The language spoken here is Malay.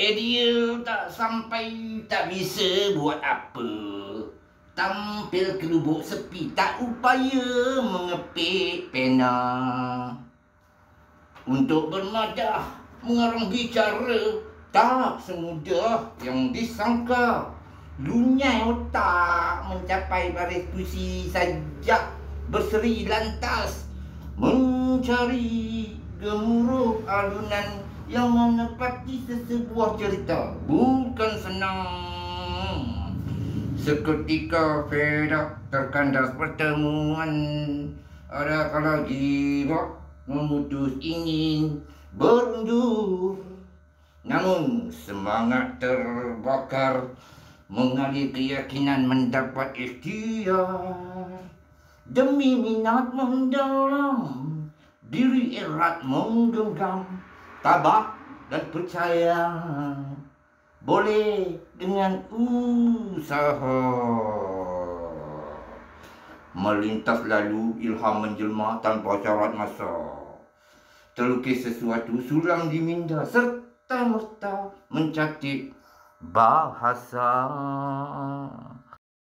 Ideal tak sampai, tak bisa buat apa. Tampil ke lubuk sepi, tak upaya mengepit pena. Untuk bermadah, mengarang bicara, tak semudah yang disangka. Lunyai otak mencapai baris puisi sajak berseri lantas, mencari gemuruh alunan yang menepati sesebuah cerita. Bukan senang. Seketika perak terkandas pertemuan. Ada kala jiwa memutus ingin berundur, namun semangat terbakar mengalir keyakinan mendapat ikhtiar. Demi minat mendalam, diri erat menggenggam, tabah dan percaya boleh dengan usaha. Melintas lalu ilham menjelma tanpa syarat masa. Terlukis sesuatu sulam di minda serta merta mencatik bahasa.